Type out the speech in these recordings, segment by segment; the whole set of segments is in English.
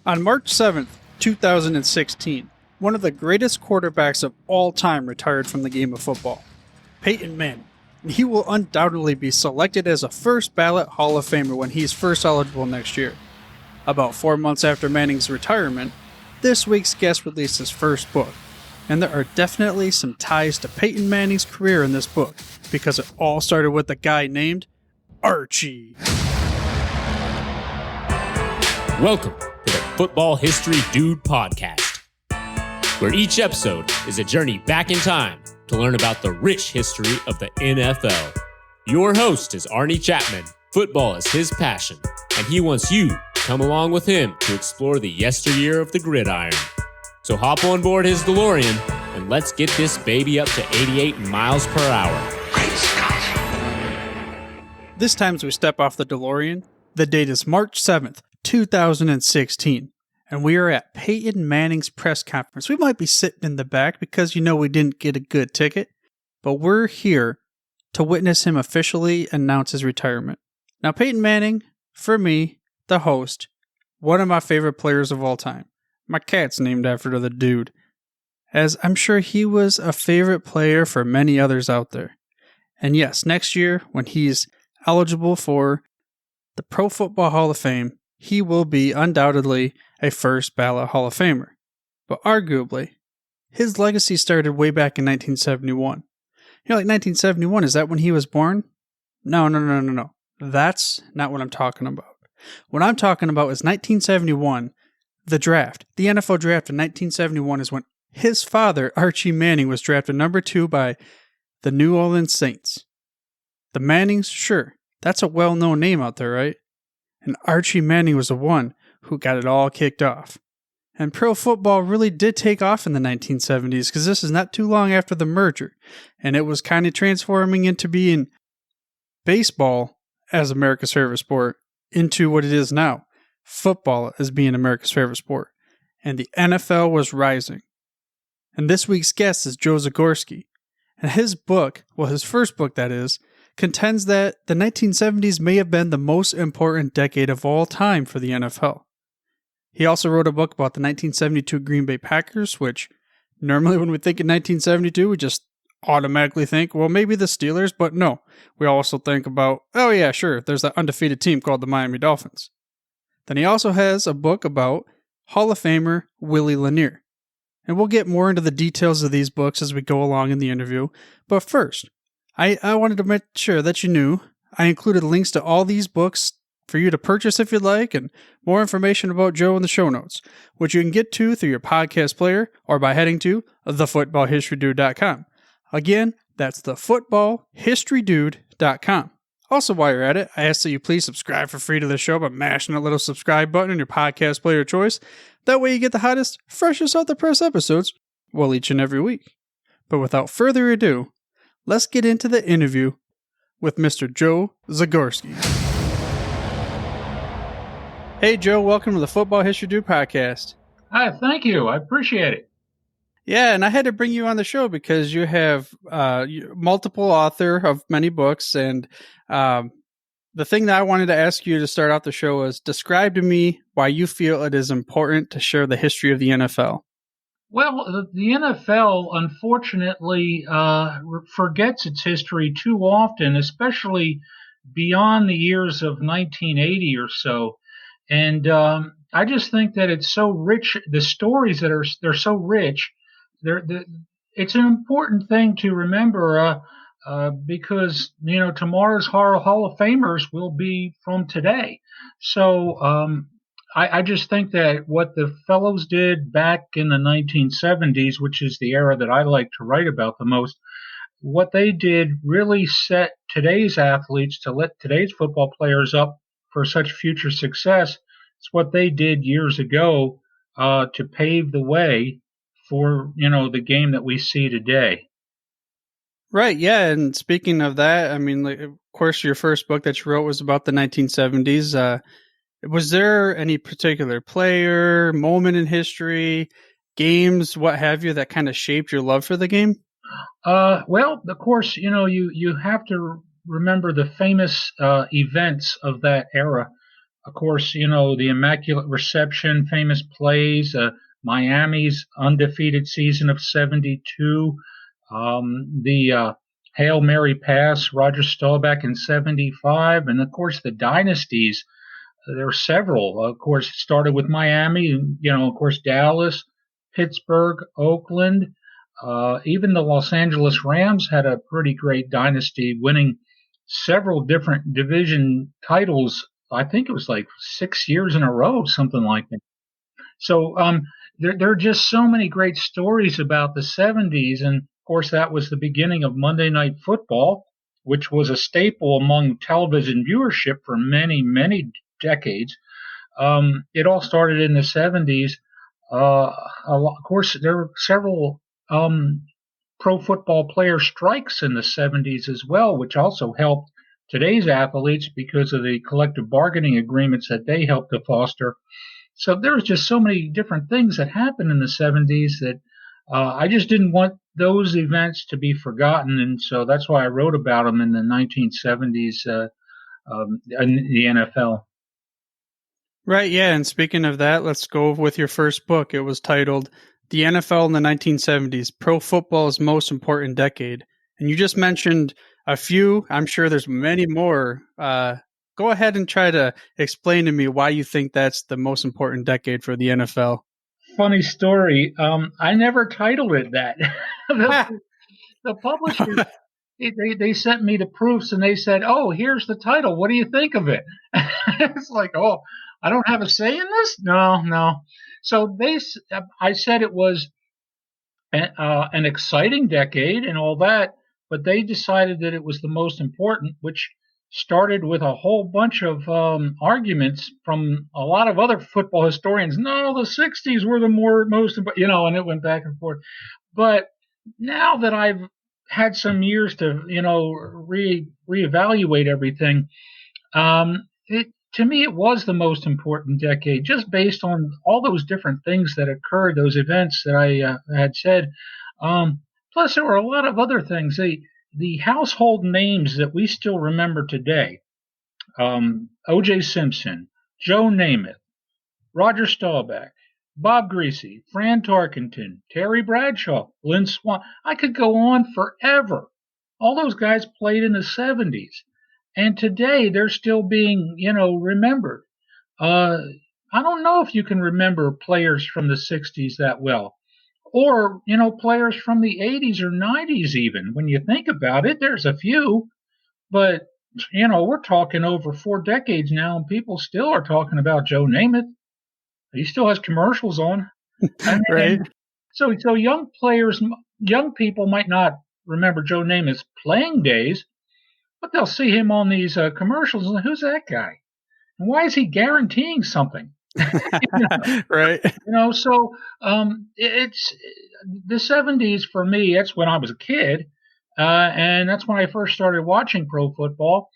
On March 7th, 2016, one of the greatest quarterbacks of all time retired from the game of football, Peyton Manning. And he will undoubtedly be selected as a first ballot Hall of Famer when he's first eligible next year. About 4 months after Manning's retirement, this week's guest released his first book. And there are definitely some ties to Peyton Manning's career in this book, because it all started with a guy named Archie. Welcome to the Football History Dude podcast, where each episode is a journey back in time to learn about the rich history of the NFL. Your host is Arnie Chapman. Football is his passion, and he wants you to come along with him to explore the yesteryear of the gridiron. So hop on board his DeLorean and let's get this baby up to 88 miles per hour. Great Scott! This time as we step off the DeLorean, the date is March 7th, 2016, and we are at Peyton Manning's press conference. We might be sitting in the back because we didn't get a good ticket, but we're here to witness him officially announce his retirement. Now, Peyton Manning, for me, the host, one of my favorite players of all time. My cat's named after the dude, as I'm sure he was a favorite player for many others out there. And yes, next year, when he's eligible for the Pro Football Hall of Fame, he will be undoubtedly a first ballot Hall of Famer. But arguably, his legacy started way back in 1971. 1971, is that when he was born? No. That's not what I'm talking about. What I'm talking about is 1971, the draft. The NFL draft in 1971 is when his father, Archie Manning, was drafted number 2 by the New Orleans Saints. The Mannings, sure, that's a well-known name out there, right? And Archie Manning was the one who got it all kicked off. And pro football really did take off in the 1970s, because this is not too long after the merger. And it was kind of transforming into being baseball as America's favorite sport into what it is now. Football as being America's favorite sport. And the NFL was rising. And this week's guest is Joe Zagorski. And his book, his first book that is, contends that the 1970s may have been the most important decade of all time for the NFL. He also wrote a book about the 1972 Green Bay Packers, which normally when we think in 1972, we just automatically think, well, maybe the Steelers, but no. We also think about, oh yeah, sure, there's that undefeated team called the Miami Dolphins. Then he also has a book about Hall of Famer Willie Lanier. And we'll get more into the details of these books as we go along in the interview. But first, I wanted to make sure that you knew I included links to all these books for you to purchase if you'd like, and more information about Joe in the show notes, which you can get to through your podcast player or by heading to thefootballhistorydude.com. Again, that's thefootballhistorydude.com. Also, while you're at it, I ask that you please subscribe for free to the show by mashing that little subscribe button in your podcast player of choice. That way you get the hottest, freshest out the press episodes, each and every week. But without further ado, let's get into the interview with Mr. Joe Zagorski. Hey, Joe, welcome to the Football History Dude podcast. Hi, thank you. I appreciate it. Yeah, and I had to bring you on the show because you have multiple author of many books, and the thing that I wanted to ask you to start out the show is describe to me why you feel it is important to share the history of the NFL. Well, the NFL, unfortunately, forgets its history too often, especially beyond the years of 1980 or so. And I just think that it's so rich. The stories they're so rich. It's an important thing to remember because tomorrow's Hall of Famers will be from today. So I just think that what the fellows did back in the 1970s, which is the era that I like to write about the most, what they did really set today's athletes, to let today's football players up for such future success. It's what they did years ago to pave the way for, the game that we see today. Right, yeah, and speaking of that, I mean, of course, your first book that you wrote was about the 1970s. Was there any particular player, moment in history, games, what have you, that kind of shaped your love for the game? Well, of course, you have to remember the famous events of that era. Of course, the Immaculate Reception, famous plays, Miami's undefeated season of 72, the Hail Mary pass, Roger Staubach in 75, and of course the dynasties. There were several. Of course, it started with Miami, of course, Dallas, Pittsburgh, Oakland. Even the Los Angeles Rams had a pretty great dynasty, winning several different division titles. I think it was like 6 years in a row, something like that. So there are just so many great stories about the 70s. And, of course, that was the beginning of Monday Night Football, which was a staple among television viewership for many, many decades. It all started in the 70s. Of course, there were several pro football player strikes in the 70s as well, which also helped today's athletes because of the collective bargaining agreements that they helped to foster. So there was just so many different things that happened in the 70s that I just didn't want those events to be forgotten, and so that's why I wrote about them in the 1970s in the NFL. Right, yeah, and speaking of that, let's go with your first book. It was titled The NFL in the 1970s, Pro Football's Most Important Decade. And you just mentioned a few. I'm sure there's many more. Go ahead and try to explain to me why you think that's the most important decade for the NFL. Funny story. I never titled it that. The publishers, they sent me the proofs and they said, "Oh, here's the title. What do you think of it?" It's like, "Oh, I don't have a say in this?" No. So I said it was an exciting decade and all that, but they decided that it was the most important, which started with a whole bunch of arguments from a lot of other football historians. No, the 60s were the most important, and it went back and forth. But now that I've had some years to, reevaluate everything, to me, it was the most important decade, just based on all those different things that occurred, those events that I had said. Plus, there were a lot of other things. The household names that we still remember today, O.J. Simpson, Joe Namath, Roger Staubach, Bob Greasy, Fran Tarkenton, Terry Bradshaw, Lynn Swann. I could go on forever. All those guys played in the 70s. And today they're still being, remembered. I don't know if you can remember players from the 60s that well. Or, players from the 80s or 90s even. When you think about it, there's a few. But, we're talking over 4 decades now, and people still are talking about Joe Namath. He still has commercials on. Right. So young people might not remember Joe Namath's playing days, but they'll see him on these commercials, and who's that guy? And why is he guaranteeing something? Right. So it's the 70s for me. That's when I was a kid, and that's when I first started watching pro football,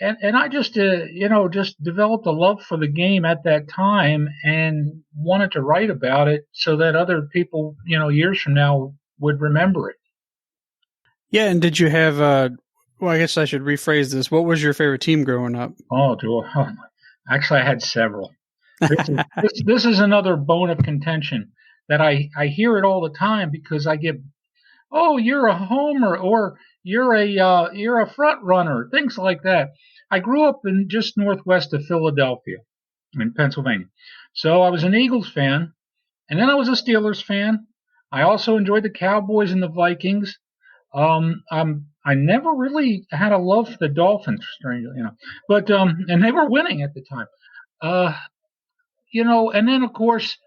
and I just just developed a love for the game at that time and wanted to write about it so that other people, years from now would remember it. Yeah, and did you have well, I guess I should rephrase this. What was your favorite team growing up? Actually, I had several. This is another bone of contention that I hear it all the time because I get, "Oh, you're a homer," or you're a front runner, things like that. I grew up in just northwest of Philadelphia, in Pennsylvania, so I was an Eagles fan, and then I was a Steelers fan. I also enjoyed the Cowboys and the Vikings. I never really had a love for the Dolphins, strangely, but and they were winning at the time. And then, of course,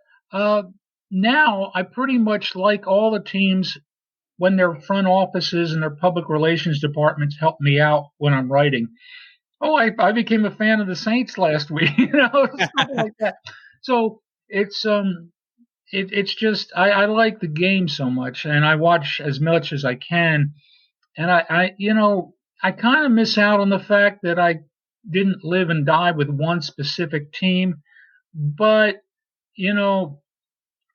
now I pretty much like all the teams when their front offices and their public relations departments help me out when I'm writing. Oh, I became a fan of the Saints last week, something like that. So it's just I like the game so much, and I watch as much as I can, and I kind of miss out on the fact that I didn't live and die with one specific team. But,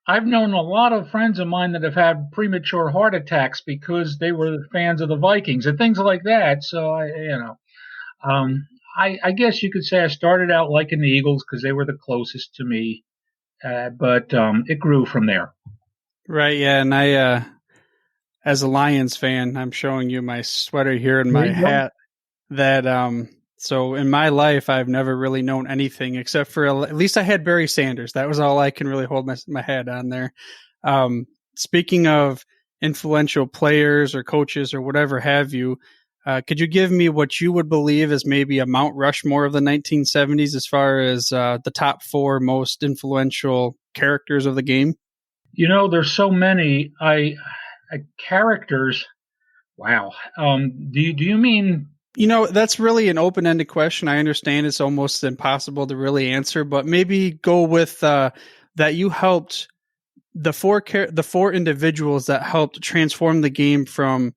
I've known a lot of friends of mine that have had premature heart attacks because they were fans of the Vikings and things like that. So, I guess you could say I started out liking the Eagles because they were the closest to me, but it grew from there. Right, yeah, and I, as a Lions fan, I'm showing you my sweater here and There my you go. hat. That so in my life, I've never really known anything except for at least I had Barry Sanders. That was all I can really hold my head on there. Speaking of influential players or coaches or whatever have you, could you give me what you would believe is maybe a Mount Rushmore of the 1970s as far as the top 4 most influential characters of the game? There's so many characters. Wow. Do you mean? That's really an open-ended question. I understand it's almost impossible to really answer, but maybe go with that you helped the 4 individuals that helped transform the game from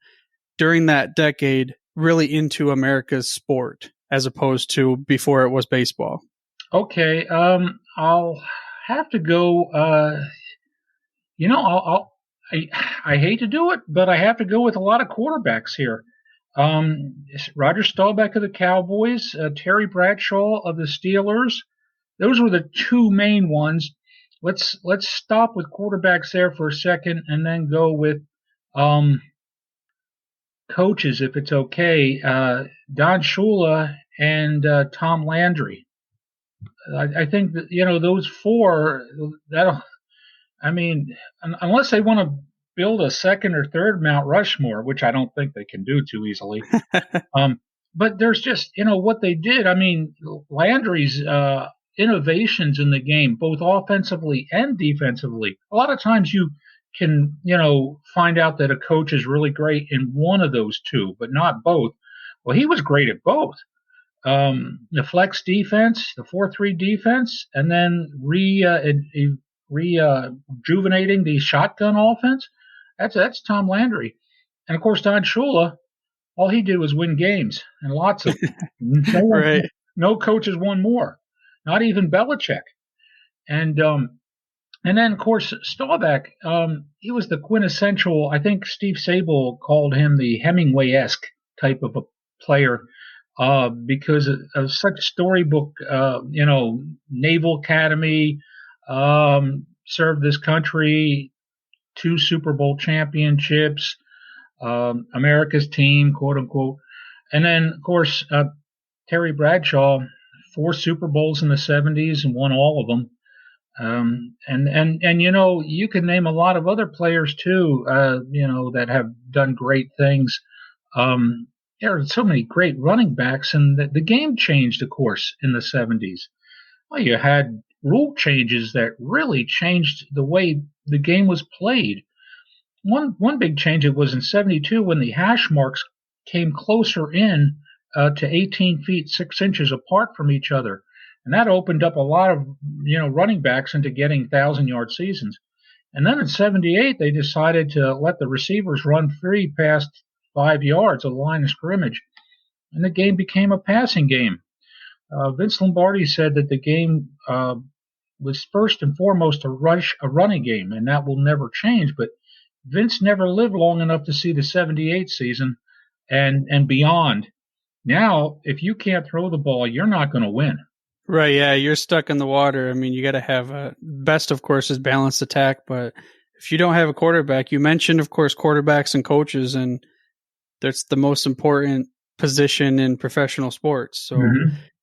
during that decade really into America's sport as opposed to before it was baseball. Okay. I'll have to go. I hate to do it, but I have to go with a lot of quarterbacks here. Roger Staubach of the Cowboys, Terry Bradshaw of the Steelers. Those were the 2 main ones. Let's stop with quarterbacks there for a second, and then go with coaches, if it's okay. Don Shula and Tom Landry. I think that those 4. Unless they want to build a second or third Mount Rushmore, which I don't think they can do too easily. But there's just what they did. Landry's innovations in the game, both offensively and defensively. A lot of times you can, find out that a coach is really great in one of those 2, but not both. Well, he was great at both. The flex defense, the 4-3 defense, and then rejuvenating the shotgun offense. That's Tom Landry. And of course, Don Shula, all he did was win games, and lots of them. Right. No coaches won more, not even Belichick. And then of course Staubach, he was the quintessential. I think Steve Sabol called him the Hemingway-esque type of a player, because of such storybook. Naval Academy, served this country 2 Super Bowl championships, America's team, quote unquote. And then, of course, Terry Bradshaw, 4 Super Bowls in the 70s and won all of them. And you can name a lot of other players too, that have done great things. There are so many great running backs, and the game changed, of course, in the 70s. Well, you had rule changes that really changed the way the game was played. One big change, it was in 72 when the hash marks came closer in to 18 feet 6 inches apart from each other, and that opened up a lot of running backs into getting 1,000-yard seasons. And then in 78 they decided to let the receivers run free past 5 yards of the line of scrimmage, and the game became a passing game. Vince Lombardi said that the game was first and foremost a running game, and that will never change. But Vince never lived long enough to see the 78 season and beyond. Now, if you can't throw the ball, you're not going to win. Right, yeah, you're stuck in the water. You got to have best, of course, is balanced attack. But if you don't have a quarterback, you mentioned, of course, quarterbacks and coaches, and that's the most important position in professional sports. So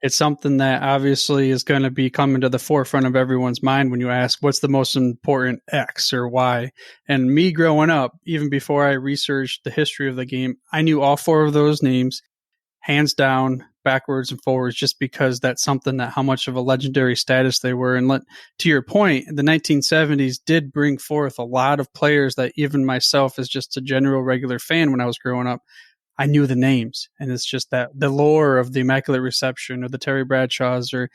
it's something that obviously is going to be coming to the forefront of everyone's mind when you ask what's the most important X or Y. And me growing up, even before I researched the history of the game, I knew all 4 of those names, hands down, backwards and forwards, just because that's something that how much of a legendary status they were. And to your point, the 1970s did bring forth a lot of players that even myself as just a general regular fan when I was growing up, I knew the names. And it's just that the lore of the Immaculate Reception or the Terry Bradshaws or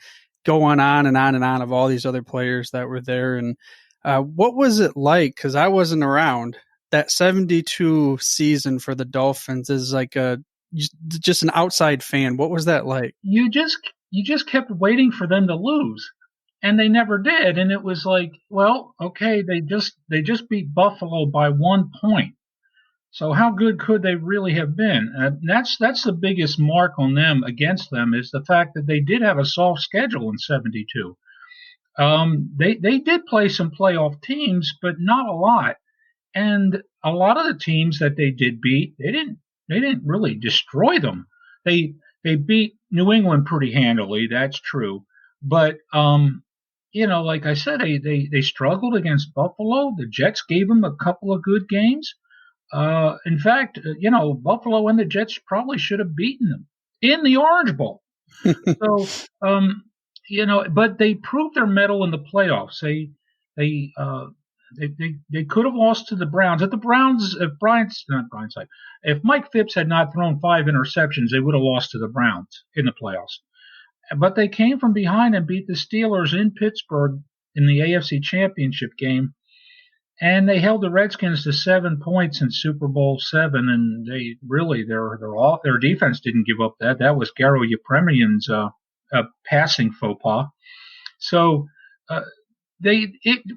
going on and on and on of all these other players that were there. And what was it like? Because I wasn't around. That 72 season for the Dolphins is like just an outside fan. What was that like? You just kept waiting for them to lose, and they never did. And it was like, well, okay, they just beat Buffalo by 1 point. So how good could they really have been? That's the biggest mark on them against them is the fact that they did have a soft schedule in '72. They did play some playoff teams, but not a lot. And a lot of the teams that they did beat, they didn't really destroy them. They beat New England pretty handily, that's true. But like I said, they struggled against Buffalo. The Jets gave them a couple of good games. In fact, Buffalo and the Jets probably should have beaten them in the Orange Bowl. So, but they proved their mettle in the playoffs. They could have lost to the Browns. If Mike Phipps had not thrown 5 interceptions, they would have lost to the Browns in the playoffs. But they came from behind and beat the Steelers in Pittsburgh in the AFC Championship game. And they held the Redskins to 7 points in Super Bowl VII, and they really their defense didn't give up that. That was Garo Yepremian's passing faux pas. So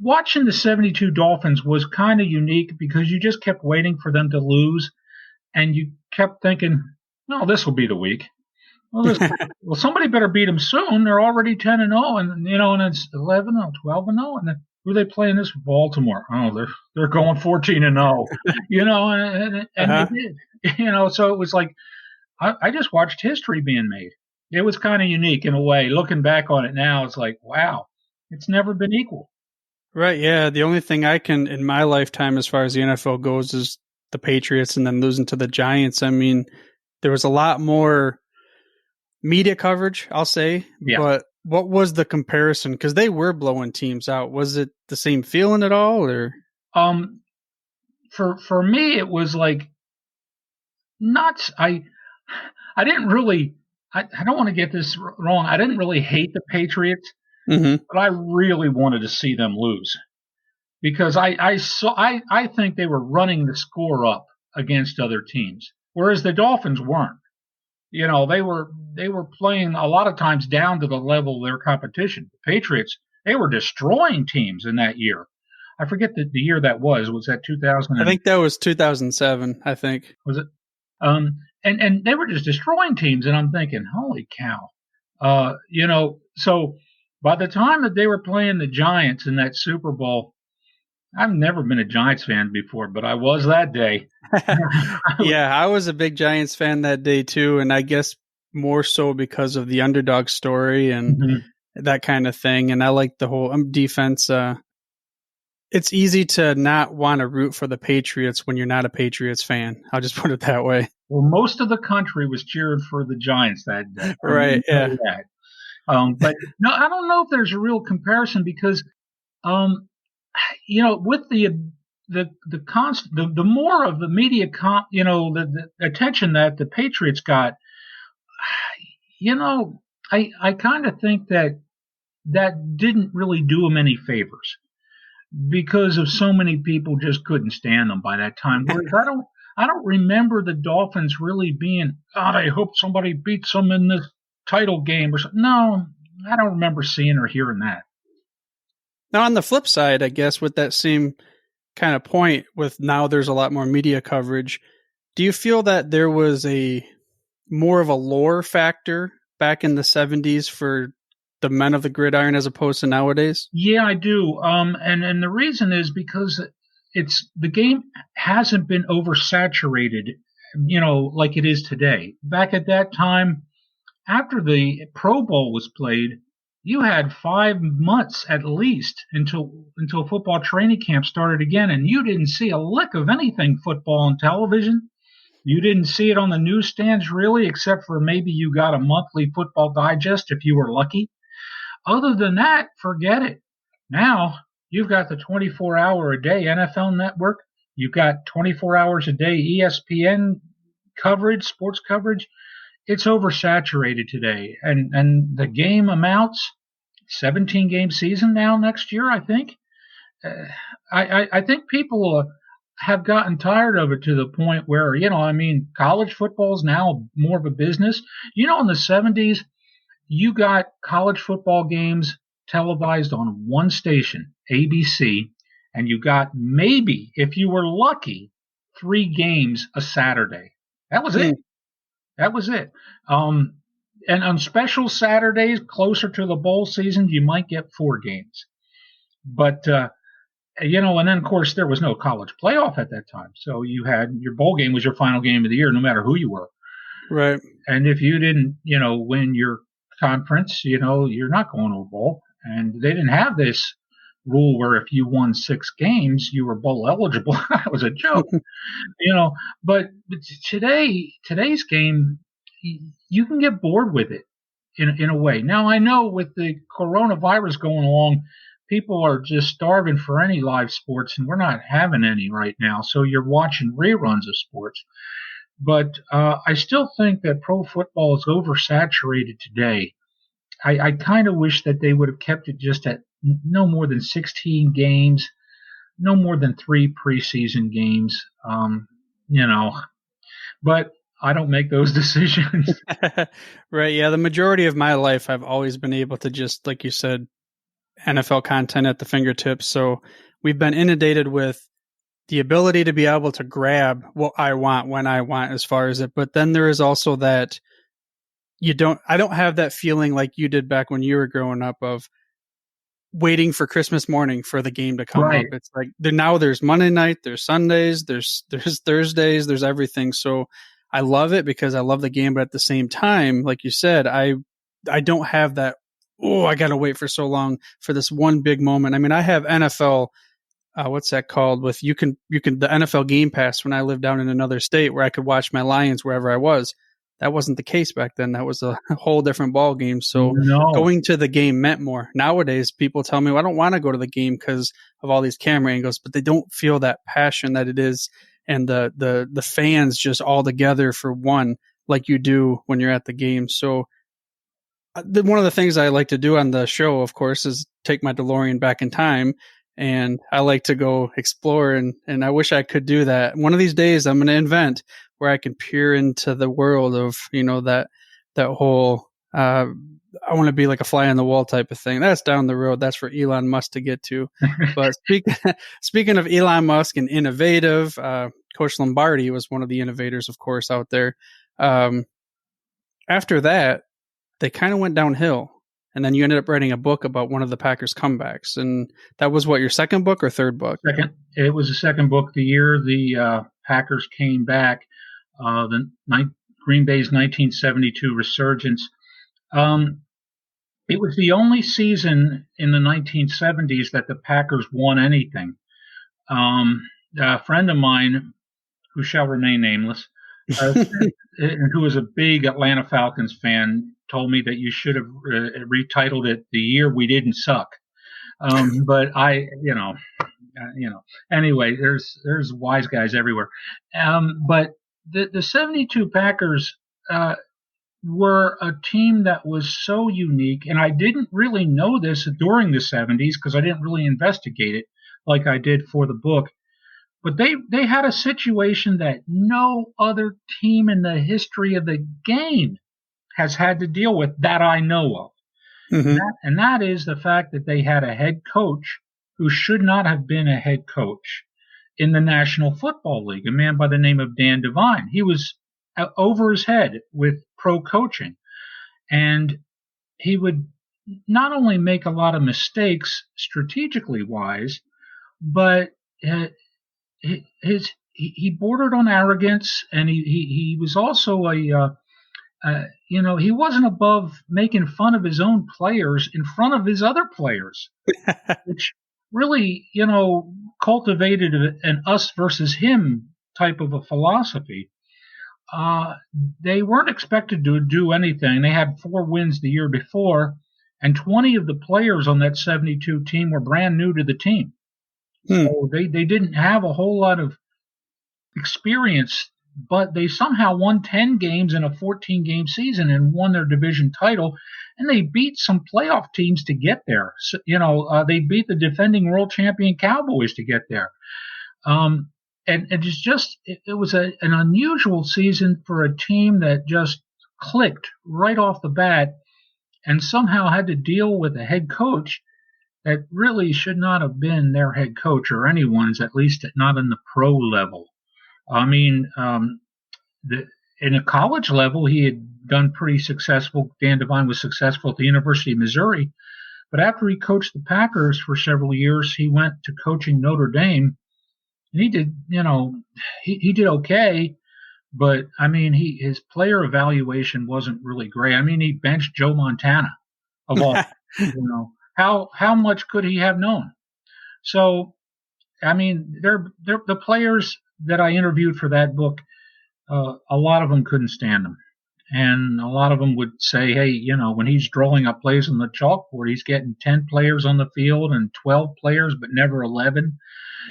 watching the '72 Dolphins was kind of unique because you just kept waiting for them to lose, and you kept thinking, "No, this will be the week." Well, somebody better beat them soon. They're already 10-0, and and it's 11-0, 12-0, and then who are they playing this for? Baltimore. Oh, they're going 14-0. And they did. So it was like I just watched history being made. It was kind of unique in a way. Looking back on it now, it's like, wow, it's never been equal. Right, yeah. The only thing I can, in my lifetime, as far as the NFL goes, is the Patriots and then losing to the Giants. I mean, there was a lot more media coverage, I'll say. Yeah. But what was the comparison? Because they were blowing teams out. Was it the same feeling at all, or? For me, it was like nuts. I didn't really. I don't want to get this wrong. I didn't really hate the Patriots, but I really wanted to see them lose because I think they were running the score up against other teams, whereas the Dolphins weren't. They were playing a lot of times down to the level of their competition. The Patriots, they were destroying teams in that year. I forget the year that was. Was that 2000? I think that was 2007, I think. Was it? And they were just destroying teams, and I'm thinking, holy cow. So by the time that they were playing the Giants in that Super Bowl, I've never been a Giants fan before, but I was that day. Yeah, I was a big Giants fan that day too, and I guess more so because of the underdog story and that kind of thing. And I like the whole defense. It's easy to not want to root for the Patriots when you're not a Patriots fan. I'll just put it that way. Well, most of the country was cheering for the Giants that day. Right, yeah. But no, I don't know if there's a real comparison because, with the more of the media, the attention that the Patriots got, I kind of think that didn't really do them any favors because of so many people just couldn't stand them by that time. Whereas I don't remember the Dolphins really being, God, I hope somebody beats them in this title game or something. No, I don't remember seeing or hearing that. Now, on the flip side, I guess with that same kind of point, with now there's a lot more media coverage, do you feel that there was more of a lore factor back in the 70s for the men of the gridiron as opposed to nowadays? Yeah, I do. And the reason is because the game hasn't been oversaturated, like it is today. Back at that time, after the Pro Bowl was played, you had 5 months at least until football training camp started again, and you didn't see a lick of anything football on television. You didn't see it on the newsstands really, except for maybe you got a monthly Football Digest if you were lucky. Other than that, forget it. Now you've got the 24-hour-a-day NFL network. You've got 24 hours a day ESPN coverage, sports coverage. It's oversaturated today, and the game amounts 17-game season now next year. I think. I think people have gotten tired of it to the point where college football is now more of a business. In the 70s, you got college football games televised on one station, ABC, and you got maybe, if you were lucky, 3 games a Saturday. That was it. That was it. And on special Saturdays, closer to the bowl season, you might get 4 games. But, and then, of course, there was no college playoff at that time. So you had your bowl game was your final game of the year, no matter who you were. Right. And if you didn't, win your conference, you're not going to a bowl. And they didn't have this rule where if you won 6 games, you were bowl eligible. That was a joke, But today's game, you can get bored with it in a way. Now, I know with the coronavirus going along, people are just starving for any live sports, and we're not having any right now. So you're watching reruns of sports. But I still think that pro football is oversaturated today. I kind of wish that they would have kept it just at no more than 16 games, no more than 3 preseason games, But I don't make those decisions. Right. Yeah. The majority of my life, I've always been able to just, like you said, NFL content at the fingertips. So we've been inundated with the ability to be able to grab what I want when I want as far as it. But then there is also that I don't have that feeling like you did back when you were growing up of waiting for Christmas morning for the game to come up. It's like now there's Monday night, there's Sundays, there's Thursdays, there's everything. So I love it because I love the game. But at the same time, like you said, I don't have that, I got to wait for so long for this one big moment. I mean, I have NFL, what's that called? With the NFL Game Pass when I lived down in another state where I could watch my Lions wherever I was. That wasn't the case back then. That was a whole different ball game. So going to the game meant more. Nowadays, people tell me, well, I don't want to go to the game because of all these camera angles, but they don't feel that passion that it is. And the fans just all together for one, like you do when you're at the game. So one of the things I like to do on the show, of course, is take my DeLorean back in time. And I like to go explore, and I wish I could do that. One of these days, I'm going to invent where I can peer into the world of, that whole, I want to be like a fly on the wall type of thing. That's down the road. That's for Elon Musk to get to. But speaking of Elon Musk and innovative, Coach Lombardi was one of the innovators, of course, out there. After that, they kind of went downhill. And then you ended up writing a book about one of the Packers' comebacks. And that was what, your second book or third book? Second. It was the second book. The year the Packers came back, Green Bay's 1972 resurgence. It was the only season in the 1970s that the Packers won anything. A friend of mine, who shall remain nameless, who was a big Atlanta Falcons fan, told me that you should have retitled it "The Year We Didn't Suck." But anyway, there's wise guys everywhere. But the 72 Packers were a team that was so unique, and I didn't really know this during the 70s because I didn't really investigate it like I did for the book. But they had a situation that no other team in the history of the game has had to deal with that I know of. Mm-hmm. And that is the fact that they had a head coach who should not have been a head coach in the National Football League, a man by the name of Dan Devine. He was over his head with pro coaching. And he would not only make a lot of mistakes strategically wise, but he bordered on arrogance, and he was also he wasn't above making fun of his own players in front of his other players, which really, cultivated an us versus him type of a philosophy. They weren't expected to do anything. They had 4 wins the year before, and 20 of the players on that 72 team were brand new to the team. So they didn't have a whole lot of experience, but they somehow won 10 games in a 14-game season and won their division title, and they beat some playoff teams to get there. So, they beat the defending world champion Cowboys to get there. And it was an unusual season for a team that just clicked right off the bat and somehow had to deal with a head coach that really should not have been their head coach or anyone's, at least not in the pro level. I mean, in a college level, he had done pretty successful. Dan Devine was successful at the University of Missouri. But after he coached the Packers for several years, he went to coaching Notre Dame. And he did, he did okay. But, I mean, his player evaluation wasn't really great. I mean, he benched Joe Montana of all. How much could he have known? So, I mean, they're the players that I interviewed for that book, a lot of them couldn't stand him. And a lot of them would say, hey, when he's drawing up plays on the chalkboard, he's getting 10 players on the field and 12 players, but never 11.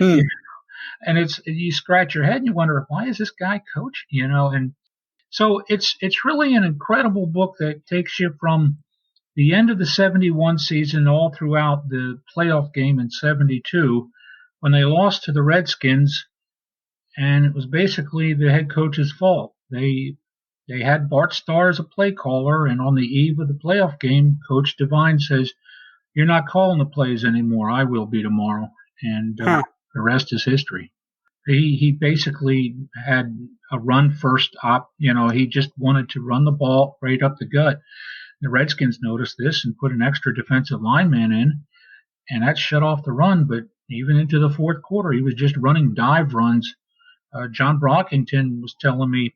And you scratch your head and you wonder, why is this guy coaching? And so it's really an incredible book that takes you from the end of the 71 season all throughout the playoff game in 72 when they lost to the Redskins. And it was basically the head coach's fault. They had Bart Starr as a play caller, and on the eve of the playoff game, Coach Devine says, "You're not calling the plays anymore. I will be tomorrow." And the rest is history. He basically had a run first op. He just wanted to run the ball right up the gut. The Redskins noticed this and put an extra defensive lineman in, and that shut off the run. But even into the fourth quarter, he was just running dive runs. John Brockington was telling me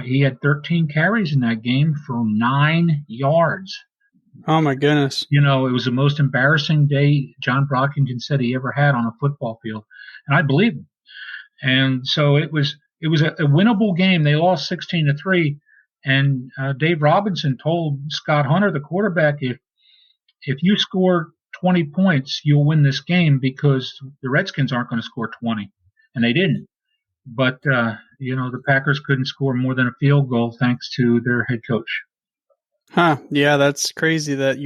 he had 13 carries in that game for 9 yards. Oh, my goodness. It was the most embarrassing day John Brockington said he ever had on a football field. And I believe him. And so it was a winnable game. They lost 16-3. And Dave Robinson told Scott Hunter, the quarterback, if you score 20 points, you'll win this game because the Redskins aren't going to score 20. And they didn't. But, the Packers couldn't score more than a field goal thanks to their head coach. Yeah, that's crazy that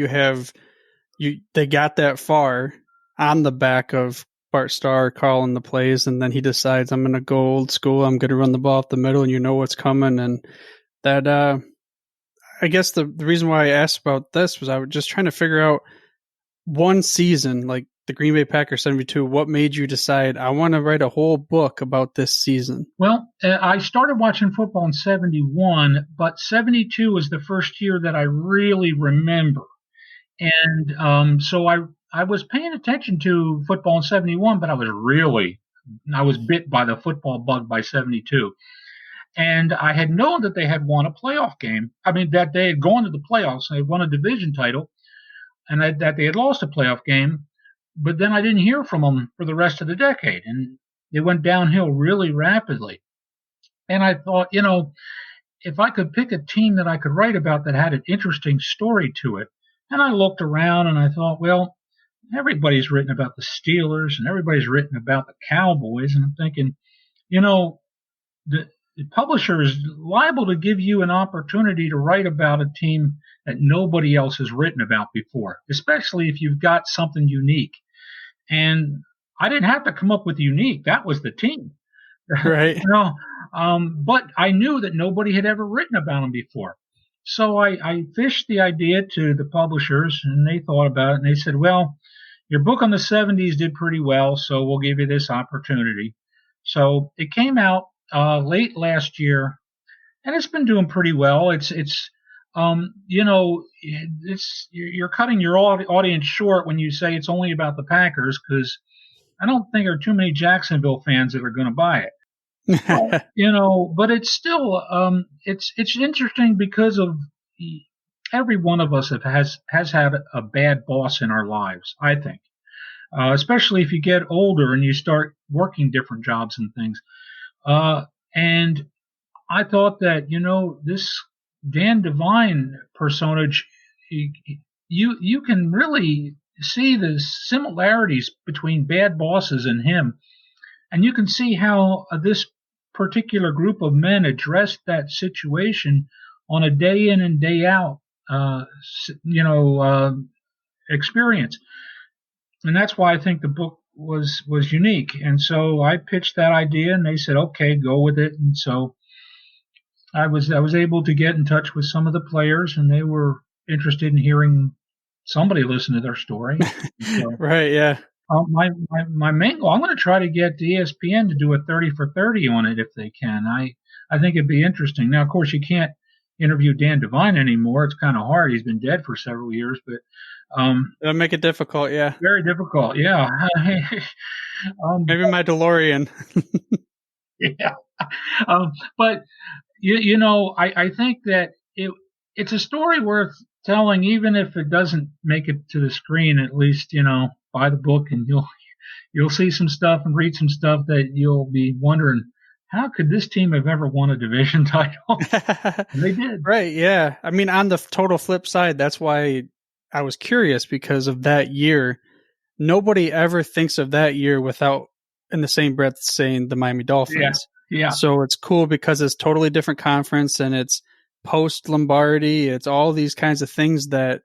they got that far on the back of Bart Starr calling the plays, and then he decides, I'm going to go old school. I'm going to run the ball up the middle, and you know what's coming. And that, I guess the reason why I asked about this was I was just trying to figure out one season, like the Green Bay Packers 72, what made you decide, I want to write a whole book about this season? Well, I started watching football in 71, but 72 was the first year that I really remember. And so I was paying attention to football in 71, but I was bit by the football bug by 72. And I had known that they had won a playoff game. I mean, that they had gone to the playoffs and they won a division title, and that they had lost a playoff game. But then I didn't hear from them for the rest of the decade, and they went downhill really rapidly. And I thought, if I could pick a team that I could write about that had an interesting story to it, and I looked around and I thought, well, everybody's written about the Steelers and everybody's written about the Cowboys, and I'm thinking, the publisher is liable to give you an opportunity to write about a team that nobody else has written about before, especially if you've got something unique. And I didn't have to come up with unique. That was the team. Right. But I knew that nobody had ever written about them before. So I fished the idea to the publishers, and they thought about it, and they said, well, your book on the 70s did pretty well, so we'll give you this opportunity. So it came out late last year, and it's been doing pretty well. You're cutting your audience short when you say it's only about the Packers, because I don't think there are too many Jacksonville fans that are going to buy it. But it's still it's interesting because of every one of us has had a bad boss in our lives, I think, especially if you get older and you start working different jobs and things. And I thought that this Dan Devine personage, you can really see the similarities between bad bosses and him, and you can see how this particular group of men addressed that situation on a day in and day out experience. And that's why I think the book was unique. And so I pitched that idea, and they said, okay, go with it. And so I was able to get in touch with some of the players, and they were interested in hearing somebody listen to their story. So, right, yeah. My main goal, I'm going to try to get the ESPN to do a 30 for 30 on it if they can. I think it'd be interesting. Now, of course, you can't interview Dan Devine anymore. It's kind of hard. He's been dead for several years, but It'll make it difficult, yeah. very difficult. Yeah. Maybe my DeLorean. Yeah. But I think that it's a story worth telling, even if it doesn't make it to the screen. At least buy the book and you'll see some stuff and read some stuff that you'll be wondering, how could this team have ever won a division title? They did. Right, yeah. I mean, on the total flip side, that's why I was curious, because of that year. Nobody ever thinks of that year without, in the same breath, saying the Miami Dolphins. Yeah. So it's cool because it's totally different conference and it's post Lombardi. It's all these kinds of things that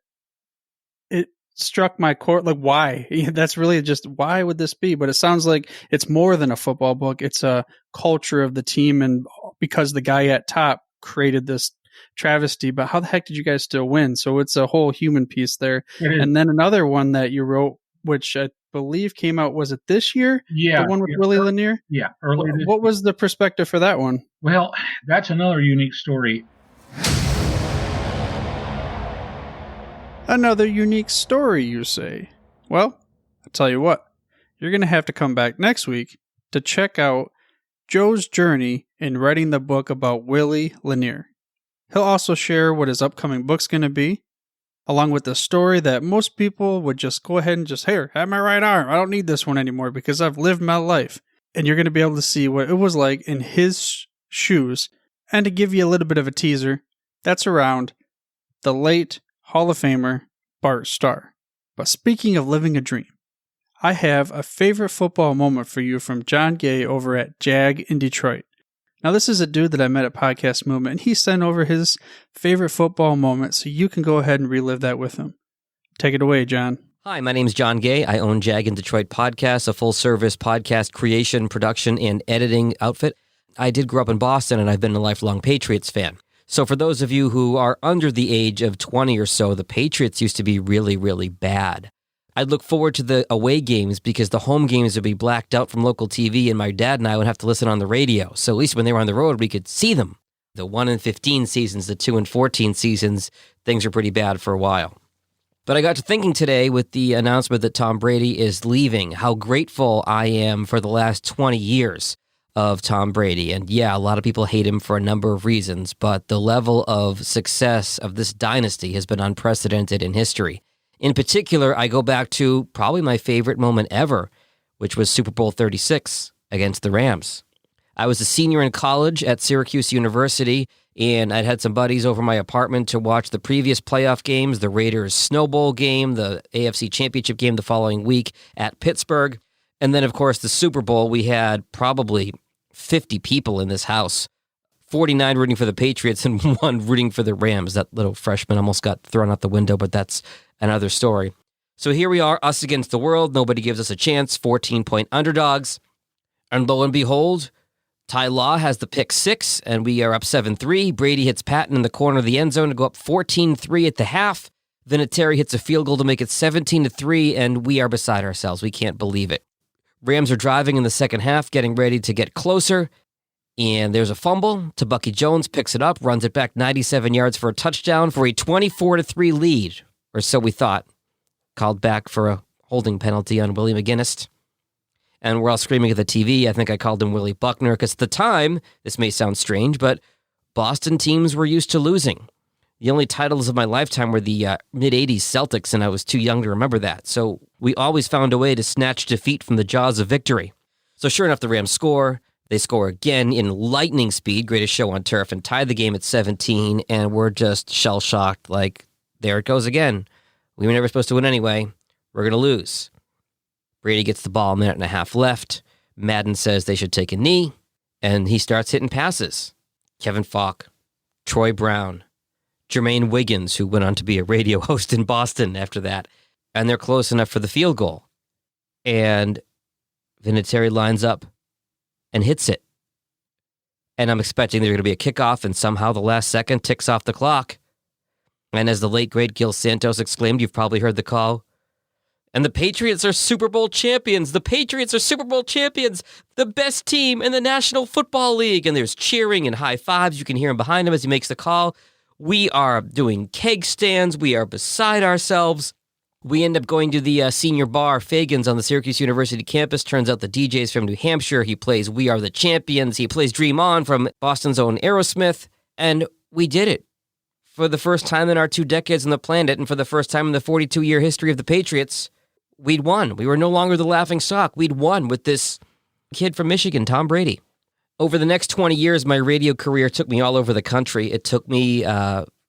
it struck my core. Like, why? That's really just, why would this be? But it sounds like it's more than a football book. It's a culture of the team, and because the guy at top created this travesty, but how the heck did you guys still win? So it's a whole human piece there. And then another one that you wrote, which I believe came out, was it this year? Yeah. The one with Willie Lanier? Yeah. Early. What was the perspective for that one? Well, that's another unique story. Another unique story, you say? Well, I'll tell you what. You're going to have to come back next week to check out Joe's journey in writing the book about Willie Lanier. He'll also share what his upcoming book's going to be, along with the story that most people would just go ahead and just, here, have my right arm. I don't need this one anymore because I've lived my life. And you're going to be able to see what it was like in his shoes. And to give you a little bit of a teaser, that's around the late Hall of Famer Bart Starr. But speaking of living a dream, I have a favorite football moment for you from John Gay over at Jag in Detroit. Now, this is a dude that I met at Podcast Movement, and he sent over his favorite football moment, so you can go ahead and relive that with him. Take it away, John. Hi, my name's John Gay. I own Jag in Detroit Podcast, a full-service podcast creation, production, and editing outfit. I did grow up in Boston, and I've been a lifelong Patriots fan. So for those of you who are under the age of 20 or so, the Patriots used to be really, really bad. I'd look forward to the away games because the home games would be blacked out from local TV, and my dad and I would have to listen on the radio. So at least when they were on the road, we could see them. The 1-15 seasons, the 2-14 seasons, things were pretty bad for a while. But I got to thinking today with the announcement that Tom Brady is leaving, how grateful I am for the last 20 years of Tom Brady. And yeah, a lot of people hate him for a number of reasons, but the level of success of this dynasty has been unprecedented in history. In particular, I go back to probably my favorite moment ever, which was Super Bowl 36 against the Rams. I was a senior in college at Syracuse University, and I'd had some buddies over my apartment to watch the previous playoff games, the Raiders Snow Bowl game, the AFC Championship game the following week at Pittsburgh. And then, of course, the Super Bowl. We had probably 50 people in this house, 49 rooting for the Patriots and 1 rooting for the Rams. That little freshman almost got thrown out the window, but that's another story. So here we are, us against the world. Nobody gives us a chance, 14-point underdogs. And lo and behold, Ty Law has the pick 6, and we are up 7-3. Brady hits Patton in the corner of the end zone to go up 14-3 at the half. Vinatieri hits a field goal to make it 17-3, and we are beside ourselves. We can't believe it. Rams are driving in the second half, getting ready to get closer, and there's a fumble. Bucky Jones picks it up, runs it back 97 yards for a touchdown for a 24-3 lead, or so we thought. Called back for a holding penalty on Willie McGinnis. And we're all screaming at the TV. I think I called him Willie Buckner, because at the time, this may sound strange, but Boston teams were used to losing. The only titles of my lifetime were the mid-'80s Celtics, and I was too young to remember that. So we always found a way to snatch defeat from the jaws of victory. So sure enough, the Rams score. They score again in lightning speed, greatest show on turf, and tie the game at 17, and we're just shell-shocked, like, there it goes again. We were never supposed to win anyway. We're going to lose. Brady gets the ball, a minute and a half left. Madden says they should take a knee, and he starts hitting passes. Kevin Falk, Troy Brown, Jermaine Wiggins, who went on to be a radio host in Boston after that, and they're close enough for the field goal. And Vinatieri lines up and hits it. And I'm expecting there's going to be a kickoff, and somehow the last second ticks off the clock. And as the late, great Gil Santos exclaimed, you've probably heard the call, And the Patriots are Super Bowl champions. The Patriots are Super Bowl champions. The best team in the National Football League. And there's cheering and high fives. You can hear him behind him as he makes the call. We are doing keg stands. We are beside ourselves. We end up going to the senior bar, Fagan's, on the Syracuse University campus. Turns out the DJ's from New Hampshire. He plays We Are the Champions. He plays Dream On from Boston's own Aerosmith. And we did it. For the first time in our 2 decades on the planet, and for the first time in the 42-year history of the Patriots, we'd won. We were no longer the laughingstock. We'd won with this kid from Michigan, Tom Brady. Over the next 20 years, my radio career took me all over the country. It took me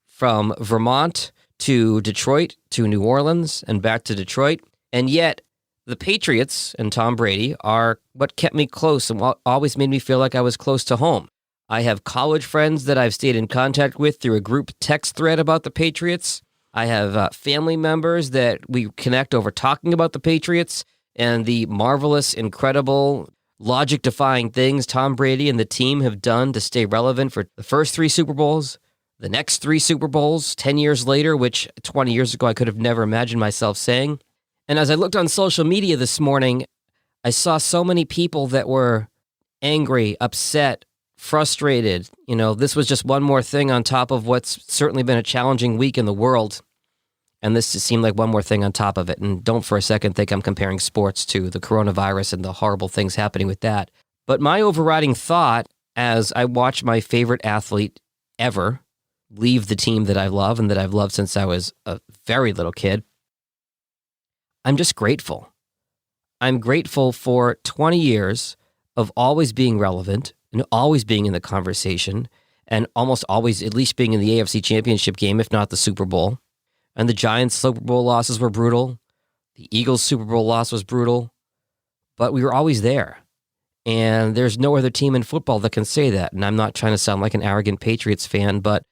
from Vermont to Detroit to New Orleans and back to Detroit. And yet, the Patriots and Tom Brady are what kept me close and what always made me feel like I was close to home. I have college friends that I've stayed in contact with through a group text thread about the Patriots. I have family members that we connect over talking about the Patriots and the marvelous, incredible, logic-defying things Tom Brady and the team have done to stay relevant for the first 3 Super Bowls, the next 3 Super Bowls, 10 years later, which 20 years ago I could have never imagined myself saying. And as I looked on social media this morning, I saw so many people that were angry, upset, frustrated. You know, this was just one more thing on top of what's certainly been a challenging week in the world. And this just seemed like one more thing on top of it. And don't for a second think I'm comparing sports to the coronavirus and the horrible things happening with that. But my overriding thought as I watch my favorite athlete ever leave the team that I love and that I've loved since I was a very little kid, I'm just grateful. I'm grateful for 20 years of always being relevant and always being in the conversation and almost always at least being in the AFC Championship game, if not the Super Bowl. And the Giants' Super Bowl losses were brutal. The Eagles' Super Bowl loss was brutal. But we were always there. And there's no other team in football that can say that. And I'm not trying to sound like an arrogant Patriots fan, but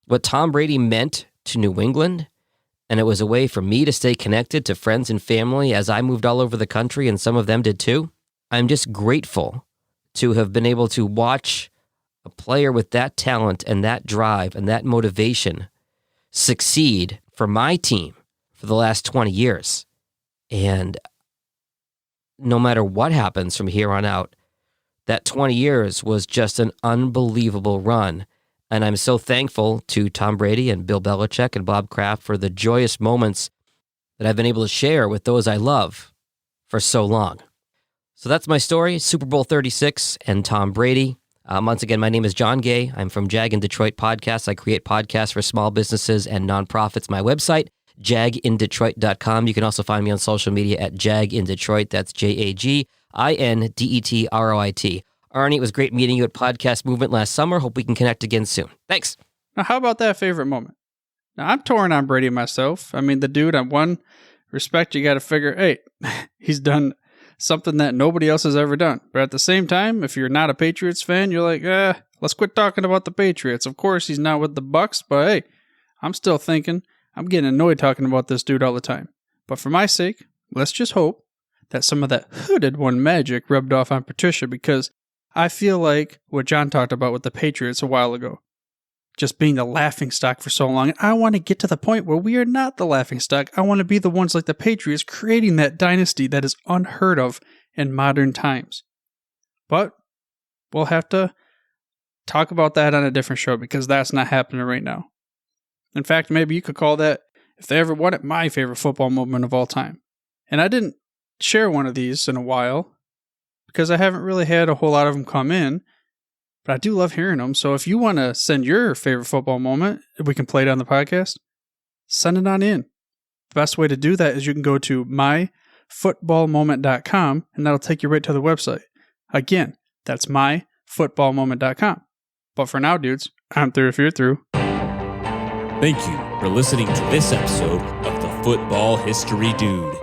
what Tom Brady meant to New England, and it was a way for me to stay connected to friends and family as I moved all over the country, and some of them did too. I'm just grateful to have been able to watch a player with that talent and that drive and that motivation succeed for my team for the last 20 years. And no matter what happens from here on out, that 20 years was just an unbelievable run. And I'm so thankful to Tom Brady and Bill Belichick and Bob Kraft for the joyous moments that I've been able to share with those I love for so long. So that's my story, Super Bowl 36 and Tom Brady. Once again, my name is John Gay. I'm from Jag in Detroit Podcasts. I create podcasts for small businesses and nonprofits. My website, jagindetroit.com. You can also find me on social media at jagindetroit. That's JAGINDETROIT. Arnie, it was great meeting you at Podcast Movement last summer. Hope we can connect again soon. Thanks. Now, how about that favorite moment? Now, I'm torn on Brady myself. I mean, the dude, on one respect, you got to figure, hey, he's done something that nobody else has ever done. But at the same time, if you're not a Patriots fan, you're like, let's quit talking about the Patriots. Of course, he's not with the Bucks, but hey, I'm still thinking, I'm getting annoyed talking about this dude all the time. But for my sake, let's just hope that some of that hooded one magic rubbed off on Patricia, because I feel like what John talked about with the Patriots a while ago, just being the laughingstock for so long. And I want to get to the point where we are not the laughingstock. I want to be the ones like the Patriots creating that dynasty that is unheard of in modern times. But we'll have to talk about that on a different show, because that's not happening right now. In fact, maybe you could call that, if they ever won it, my favorite football moment of all time. And I didn't share one of these in a while, because I haven't really had a whole lot of them come in, but I do love hearing them. So if you want to send your favorite football moment, if we can play it on the podcast, send it on in. The best way to do that is you can go to myfootballmoment.com, and that'll take you right to the website. Again, that's myfootballmoment.com. But for now, dudes, I'm through if you're through. Thank you for listening to this episode of the Football History Dude.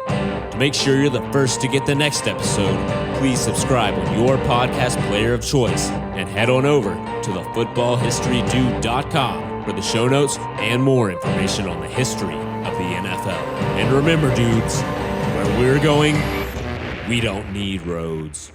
To make sure you're the first to get the next episode, please subscribe on your podcast player of choice and head on over to thefootballhistorydude.com for the show notes and more information on the history of the NFL. And remember, dudes, where we're going, we don't need roads.